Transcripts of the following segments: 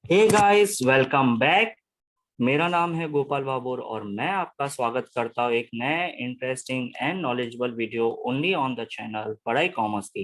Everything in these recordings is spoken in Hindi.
Hey guys, welcome back. मेरा नाम है गोपाल बाबूर और मैं आपका स्वागत करता हूँ एक नए interesting and knowledgeable video only on the channel Padhai Commerce की।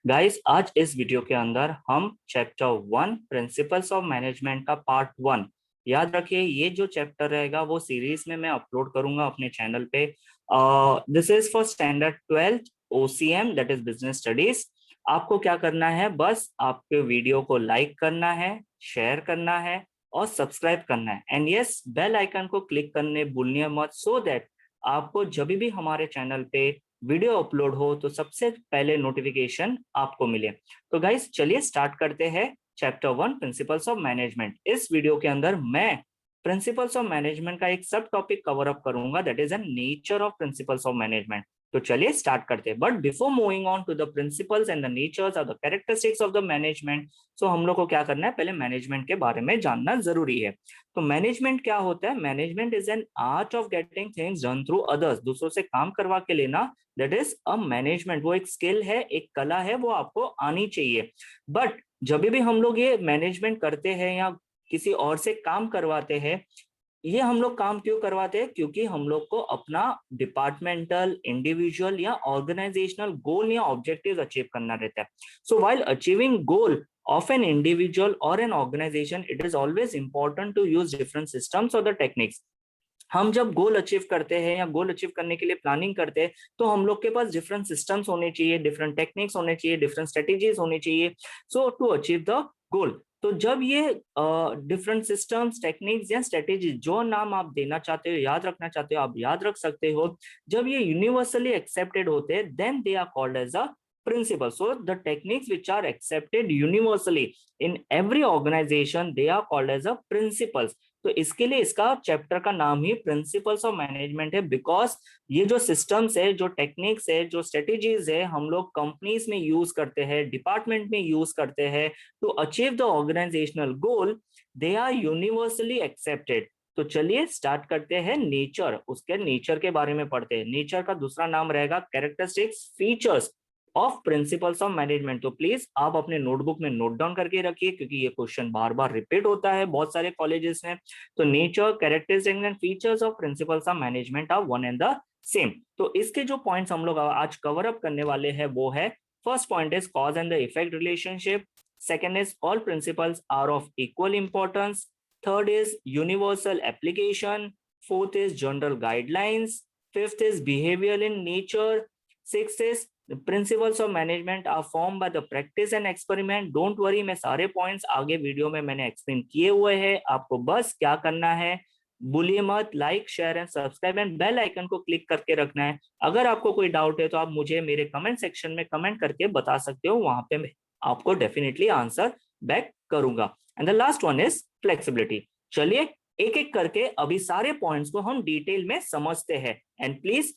गाइस, आज इस वीडियो के अंदर हम चैप्टर 1 प्रिंसिपल्स ऑफ मैनेजमेंट का पार्ट 1, याद रखिए ये जो चैप्टर रहेगा वो सीरीज में मैं अपलोड करूंगा अपने चैनल पे। This is for standard 12th OCM, that is business studies. आपको क्या करना है, बस आपके वीडियो को लाइक करना है, शेयर करना है और सब्सक्राइब करना है, एंड यस बेल आइकन को क्लिक करने भूलिए मत, सो दैट आपको जब भी हमारे चैनल पे वीडियो अपलोड हो तो सबसे पहले नोटिफिकेशन आपको मिले। तो गाइस चलिए स्टार्ट करते हैं चैप्टर 1 प्रिंसिपल्स ऑफ मैनेजमेंट। इस वीडियो के अंदर मैं प्रिंसिपल्स ऑफ मैनेजमेंट का एक सब टॉपिक कवर अप करूंगा, that is a nature of principles of management. तो चलिए स्टार्ट करते हैं, but before moving on to the principles and the natures और the characteristics of the management, so हम लोग को क्या करना है, पहले मैनेजमेंट के बारे में जानना जरूरी है। तो मैनेजमेंट क्या होता है? Management is an art of getting things done through others, दूसरों से काम करवा के लेना, दैट इज अ मैनेजमेंट। वो एक स्किल है, एक कला है, वो आपको आनी चाहिए। बट जब भी हम लोग ये मैनेजमेंट करते हैं या किसी और से काम करवाते हैं, ये हम लोग काम क्यों करवाते हैं? क्योंकि हम लोग को अपना डिपार्टमेंटल, इंडिविजुअल या ऑर्गेनाइजेशनल गोल या ऑब्जेक्टिव अचीव करना रहता है। सो while achieving goal of an individual or an organization, it is always important to use different systems or the techniques. हम जब गोल अचीव करते हैं या गोल अचीव करने के लिए प्लानिंग करते हैं, तो हम लोग के पास डिफरेंट सिस्टम्स होने चाहिए, डिफरेंट टेक्निक्स होने चाहिए, डिफरेंट स्ट्रेटेजीज होनी चाहिए, सो टू अचीव द गोल। तो जब ये डिफरेंट सिस्टम्स, टेक्निक्स या स्ट्रेटेजी, जो नाम आप देना चाहते हो, याद रखना चाहते हो, आप याद रख सकते हो, जब ये यूनिवर्सली एक्सेप्टेड होते हैं, then they are called as a principles. So the techniques which are accepted universally in every organization, they are called as a principles. तो इसके लिए इसका चैप्टर का नाम ही प्रिंसिपल्स ऑफ मैनेजमेंट है, बिकॉज ये जो सिस्टम्स है, जो टेक्निक्स है, जो स्ट्रेटेजीज है, हम लोग कंपनीज में यूज करते हैं, डिपार्टमेंट में यूज करते हैं to achieve the organisational goal, they are universally accepted. तो चलिए स्टार्ट करते हैं नेचर, उसके नेचर के बारे में पढ़ते हैं। नेचर का दूसरा नाम रहेगा characteristics, features of principles of management. तो प्लीज आप अपने नोटबुक में नोट डाउन करके रखिए, क्योंकि ये क्वेश्चन बार बार रिपीट होता है बहुत सारे कॉलेजेस में। तो nature, characteristics and features of principles of management are one and the same. तो इसके जो पॉइंट्स हम लोग आज कवर अप करने वाले हैं वो है, first point is cause and the effect relationship, second is all principles are of equal importance, third is universal application, fourth is general guidelines, fifth is behaviour in nature, sixth is principles of management are form by the practice and experiment. Don't worry, मैं सारे पॉइंट्स आगे वीडियो में मैंने एक्सप्लेन किए हुए हैं। आपको बस क्या करना है, भूलिए मत, like, share and subscribe and bell icon को क्लिक करके रखना है। अगर आपको कोई डाउट है तो आप मुझे मेरे कमेंट सेक्शन में कमेंट करके बता सकते हो, वहां पे मैं आपको डेफिनेटली आंसर बैक करूंगा। And the last one is flexibility. चलिए एक एक करके अभी सारे पॉइंट्स को हम डिटेल में समझते हैं, and please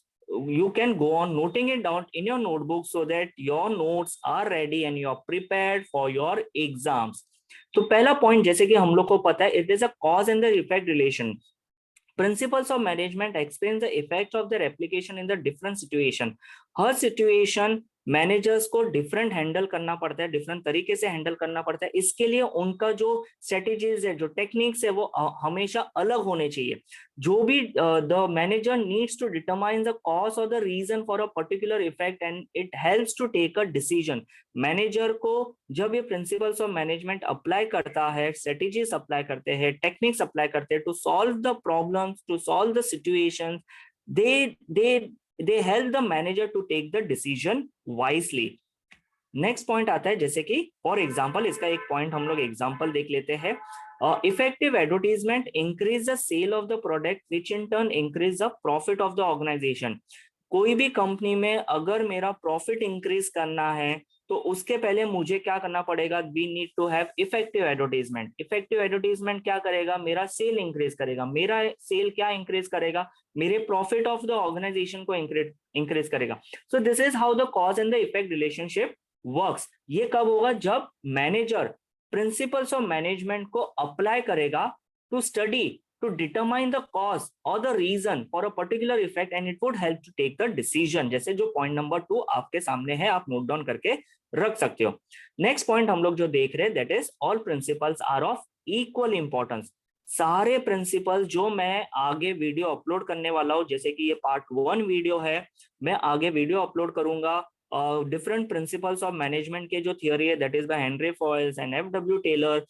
you can go on noting it down in your notebook so that your notes are ready and you are prepared for your exams. तो पहला पॉइंट, जैसे कि हम लोग को पता है, it is a cause and the effect relation. Principles of management explains the effect of their application in the different situation. Her situation managers को डिफरेंट हैंडल करना पड़ता है, डिफरेंट तरीके से हैंडल करना पड़ता है। इसके लिए उनका जो स्ट्रेटेजीज है, जो टेक्निक्स है, वो हमेशा अलग होने चाहिए। जो भी the manager needs to determine the cause और the reason for a particular effect and it helps to take a decision. Manager को जब ये प्रिंसिपल्स ऑफ मैनेजमेंट अप्लाई करता है, स्ट्रेटेजीज अप्लाई करते हैं, टेक्निक्स अप्लाई करते हैं to solve the problems, to solve the situations, they help the manager to take the decision wisely. Next point आता है, जैसे कि फॉर एग्जांपल, इसका एक पॉइंट हम लोग एग्जांपल देख लेते हैं। Effective advertisement increase the sale of the product which in turn increase the profit of the organization. कोई भी कंपनी में अगर मेरा प्रॉफिट इंक्रीज करना है तो उसके पहले मुझे क्या करना पड़ेगा, we need to have effective advertisement. Effective advertisement क्या करेगा, मेरा सेल इंक्रीज करेगा। मेरा सेल क्या इंक्रीज करेगा, मेरे प्रॉफिट ऑफ द ऑर्गेनाइजेशन को इंक्रीज करेगा। So this is how the cause and the effect relationship works. ये कब होगा, जब मैनेजर प्रिंसिपल्स ऑफ मैनेजमेंट को अप्लाई करेगा to study, to determine the cause or the reason for a particular effect and it would help to take the decision। जैसे जो पॉइंट नंबर 2 आपके सामने है, आप नोट डाउन करके रख सकते हो। नेक्स्ट पॉइंट हम लोग जो देख रहे हैं, that is all principles are of equal importance. सारे प्रिंसिपल जो मैं आगे वीडियो अपलोड करने वाला हूँ, जैसे कि ये पार्ट 1 वीडियो है, मैं आगे वीडियो अपलोड करूंगा डिफरेंट प्रिंसिपल्स ऑफ मैनेजमेंट के जो थियोरी है, that is by Henry Fayol's and F W. Taylor.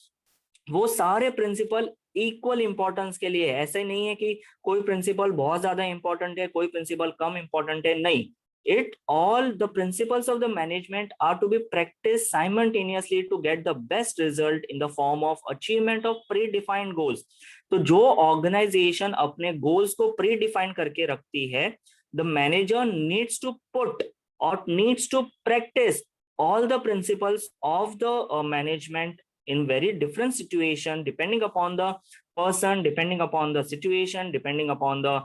वो सारे प्रिंसिपल इक्वल इंपॉर्टेंस के लिए है। ऐसा ही नहीं है कि कोई प्रिंसिपल बहुत ज्यादा इंपॉर्टेंट है, कोई प्रिंसिपल कम इंपॉर्टेंट है, नहीं। It all the principles of the management are to be practiced simultaneously to get the best result in the form of achievement of predefined goals। तो जो ऑर्गेनाइजेशन अपने गोल्स को प्रीडिफाइन करके रखती है, the manager needs to put or needs to practice all the principles of the management in very different situation, depending upon the person, depending upon the situation, depending upon the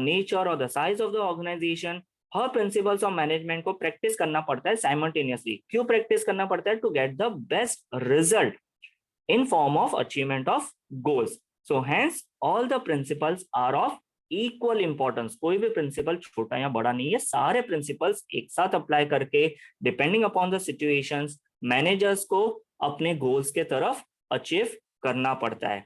nature or the size of the organization। हर प्रिंसिपल्स ऑफ मैनेजमेंट को प्रैक्टिस करना पड़ता है साइमल्टेनियसली। क्यों प्रैक्टिस करना पड़ता है? To get the best result in form of achievement of goals. So hence all the principles are of equal importance. कोई भी प्रिंसिपल छोटा या बड़ा नहीं है, सारे प्रिंसिपल्स एक साथ अप्लाई करके depending upon the situations managers को अपने गोल्स के तरफ अचीव करना पड़ता है।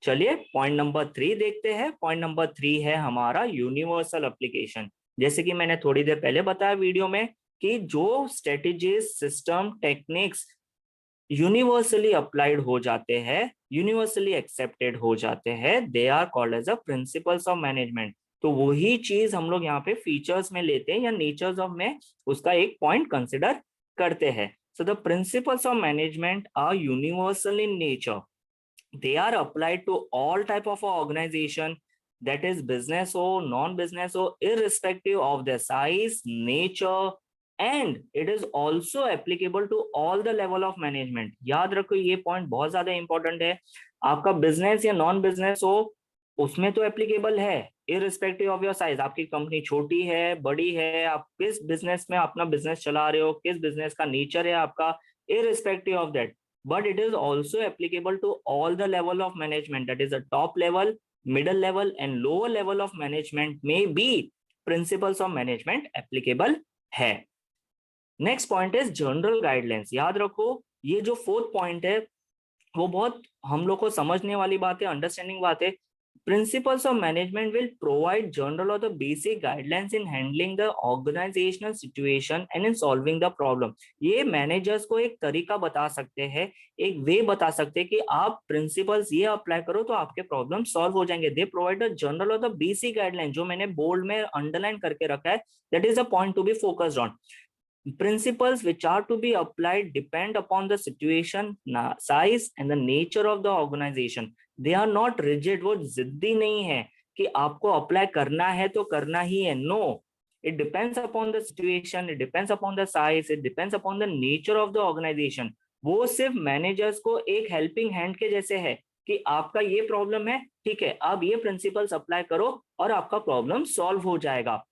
चलिए पॉइंट नंबर 3 देखते हैं। पॉइंट नंबर 3 है हमारा यूनिवर्सल एप्लीकेशन। जैसे कि मैंने थोड़ी देर पहले बताया वीडियो में कि जो strategies, system, techniques universally applied हो जाते हैं, यूनिवर्सली एक्सेप्टेड हो जाते हैं, they are called as a principles of management. तो वही चीज हम लोग यहाँ पे फीचर्स में लेते हैं या नेचर्स ऑफ में उसका एक पॉइंट कंसिडर करते हैं। So the principles of management are universal in nature. They are applied to all type of organization, that is business or non-business or irrespective of their size, nature, and it is also applicable to all the level of management। याद रखो ये पॉइंट बहुत ज्यादा इंपॉर्टेंट है। आपका बिजनेस या नॉन बिजनेस हो उसमें तो एप्लीकेबल है, इररिस्पेक्टिव ऑफ योर साइज। आपकी कंपनी छोटी है, बड़ी है, आप किस बिजनेस में अपना बिजनेस चला रहे हो, किस बिजनेस का नेचर है आपका, irrespective of that. But it is also applicable to all the level of management, that is the top level, middle level and lower level of management may be principles of management applicable है। Next point is general guidelines. याद रखो ये जो 4th पॉइंट है वो बहुत हम लोग को समझने वाली बात है, अंडरस्टैंडिंग बात है। Principles of management will provide general or the basic guidelines in handling the organizational situation and in solving the problem। ये मैनेजर्स को एक तरीका बता सकते हैं, एक वे बता सकते हैं कि आप प्रिंसिपल्स ये अप्लाई करो तो आपके प्रॉब्लम सॉल्व हो जाएंगे। दे प्रोवाइड द जनरल और द बेसिक गाइडलाइन, जो मैंने बोल्ड में अंडरलाइन करके रखा है, that is a point to be focused on. Principles which are to be applied depend upon the situation, size and the nature of the organization। They are not rigid। वो जिद्दी नहीं है कि आपको अप्लाई करना है तो करना ही है। No, it depends upon the situation, it depends upon the size, it depends upon the nature of the organization। वो सिर्फ मैनेजर्स को एक हेल्पिंग हैंड के जैसे है कि आपका ये प्रॉब्लम है, ठीक है, आप ये प्रिंसिपल्स अप्लाई करो और आपका प्रॉब्लम सॉल्व हो जाएगा।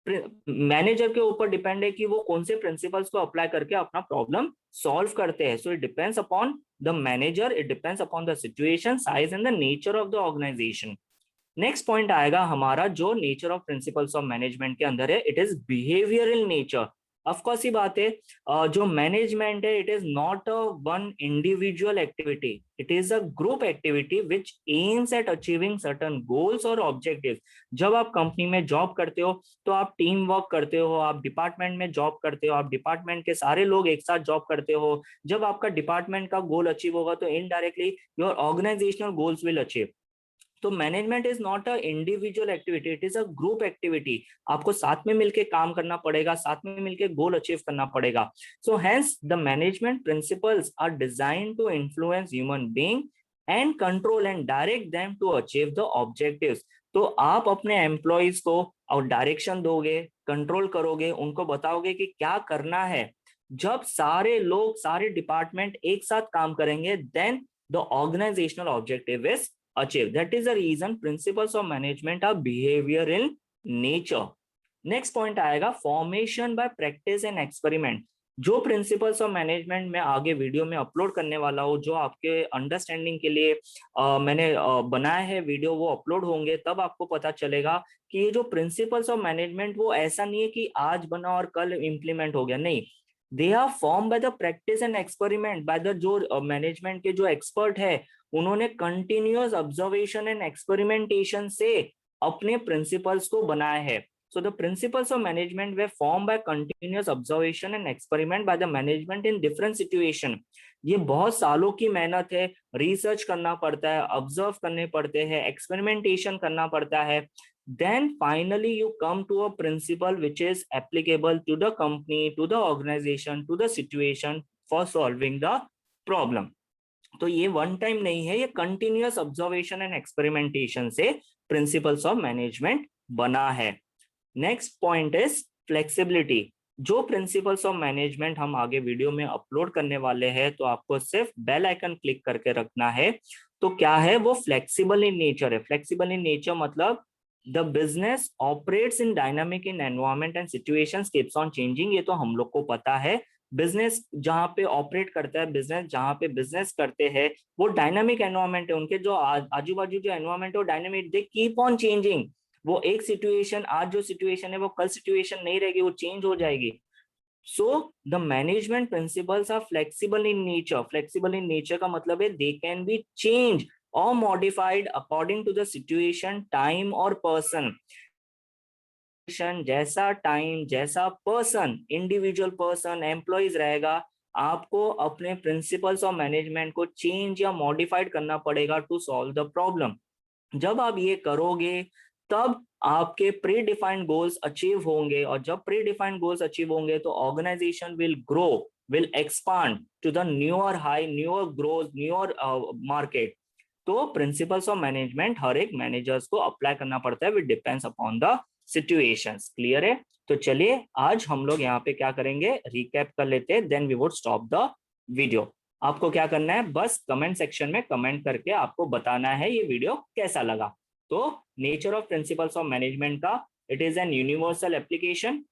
मैनेजर के ऊपर डिपेंड है कि वो कौन से प्रिंसिपल्स को अप्लाई करके अपना प्रॉब्लम सॉल्व करते हैं। So it depends upon the manager, it depends upon the situation, size and the nature of the organisation. Next point आएगा हमारा जो nature of principles of management के अंदर है, it is behavioural nature. Of course ही बात है, जो मैनेजमेंट है it is not a one individual activity, it is a group activity which aims at achieving certain goals और ऑब्जेक्टिव्स। जब आप कंपनी में जॉब करते हो तो आप टीम वर्क करते हो, आप डिपार्टमेंट में जॉब करते हो, आप डिपार्टमेंट के सारे लोग एक साथ जॉब करते हो। जब आपका डिपार्टमेंट का गोल अचीव होगा तो indirectly your organisational goals will achieve. तो management is not a individual activity, it is a group activity. आपको साथ में मिलके काम करना पड़ेगा, साथ में मिलके गोल अचीव करना पड़ेगा। So hence the management principles are design to influence human being and control and direct them to achieve the objectives. तो आप अपने एम्प्लॉयज को और डायरेक्शन दोगे, कंट्रोल करोगे, उनको बताओगे कि क्या करना है। जब सारे लोग, सारे डिपार्टमेंट एक साथ काम करेंगे, then the organizational objective is achieve। That is the reason principles of management are behavior in nature। Next point आएगा formation by practice and experiment। जो प्रिंसिपल्स ऑफ मैनेजमेंट में आगे वीडियो में अपलोड करने वाला हूँ, जो आपके अंडरस्टैंडिंग के लिए मैंने बनाए हैं वीडियो, वो अपलोड होंगे, तब आपको पता चलेगा कि ये जो प्रिंसिपल्स ऑफ मैनेजमेंट वो ऐसा नहीं है कि आज बना और कल इम्प्लीमेंट हो गया। नहीं, they are form by the practice and experiment, by the जो मैनेजमेंट के जो एक्सपर्ट है उन्होंने कंटिन्यूअस ऑब्जर्वेशन एंड एक्सपेरिमेंटेशन से अपने प्रिंसिपल्स को बनाया है. So the principles of management were formed by continuous observation and experiment by the management in different situation. ये बहुत सालों की मेहनत है, रिसर्च करना पड़ता है, ऑब्जर्व करने पड़ते हैं, एक्सपेरिमेंटेशन करना पड़ता है. Then finally you come to a principle which is applicable to the company, to the organization, to the situation for solving the problem. तो ये वन टाइम नहीं है, ये कंटिन्यूअस ऑब्जर्वेशन एंड एक्सपेरिमेंटेशन से प्रिंसिपल्स ऑफ मैनेजमेंट बना है. Next point is flexibility. जो प्रिंसिपल्स ऑफ मैनेजमेंट हम आगे वीडियो में अपलोड करने वाले हैं, तो आपको सिर्फ बेल आइकन क्लिक करके रखना है. तो क्या है वो? फ्लेक्सिबल इन नेचर है. फ्लेक्सिबल इन नेचर मतलब the business operates in dynamic in environment and situations keeps on changing. ये तो हम लोग को पता है. बिजनेस जहां पे ऑपरेट करता है, बिजनेस जहां पे बिजनेस करते हैं, वो डायनामिक एनवायरमेंट है. उनके जो आजू बाजू जो एनवायरमेंट है वो dynamic, they keep on changing. वो एक सिचुएशन, आज जो सिचुएशन है वो कल सिचुएशन नहीं रहेगी, वो चेंज हो जाएगी. So the management principles are flexible in nature. Flexible in nature का मतलब है दे कैन बी चेंज और modified according to the situation, time और पर्सन. जैसा टाइम, जैसा पर्सन, इंडिविजुअल पर्सन, एम्प्लॉइज रहेगा, आपको अपने प्रिंसिपल्स ऑफ मैनेजमेंट को चेंज या मॉडिफाइड करना पड़ेगा टू सॉल्व द प्रॉब्लम. जब आप ये करोगे तब आपके प्री डिफाइंड गोल्स अचीव होंगे, और जब प्री डिफाइंड गोल्स अचीव होंगे तो organization will grow, will expand to the newer high, newer growth, newer market. तो प्रिंसिपल्स ऑफ मैनेजमेंट हर एक मैनेजर्स को अप्लाई करना पड़ता है, which depends upon the situations. Clear है? तो चलिए आज हम लोग यहाँ पे क्या करेंगे, रिकैप कर लेते हैं, then we would stop the video. आपको क्या करना है, बस कमेंट सेक्शन में कमेंट करके आपको बताना है ये वीडियो कैसा लगा. तो nature of principles of management का, it is an universal application,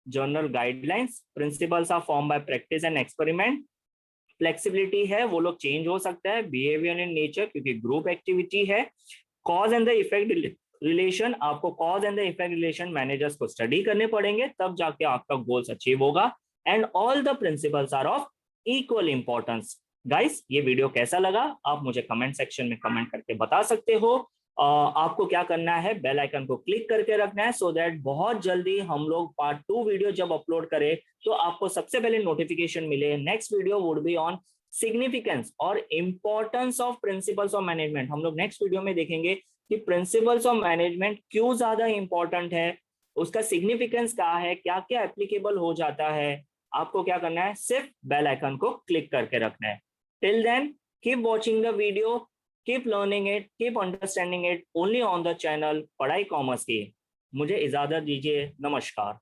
general guidelines, principles are form by practice and experiment. Flexibility है, वो लोग चेंज हो सकता है. बिहेवियर इन नेचर, क्योंकि ग्रुप एक्टिविटी है. Cause and the effect relation, आपको cause and the effect relation managers को स्टडी करने पड़ेंगे, तब जाके आपका गोल्स अचीव होगा. And all the principles are of equal importance. Guys, ये वीडियो कैसा लगा आप मुझे कमेंट सेक्शन में कमेंट करके बता सकते हो. आपको क्या करना है, बेल आइकन को क्लिक करके रखना है, सो दैट बहुत जल्दी हम लोग पार्ट 2 वीडियो जब अपलोड करें तो आपको सबसे पहले नोटिफिकेशन मिले. Next video would be on significance और importance of principles of management. हम लोग नेक्स्ट वीडियो में देखेंगे कि प्रिंसिपल्स ऑफ मैनेजमेंट क्यों ज्यादा इंपॉर्टेंट है, उसका सिग्निफिकेंस क्या है, क्या क्या एप्लीकेबल हो जाता है. आपको क्या करना है, सिर्फ बेल आइकन को क्लिक करके रखना है. Till then keep watching the video, keep learning it, keep understanding it only on the channel Padhai Commerce की. मुझे इजाजत दीजिए. नमस्कार.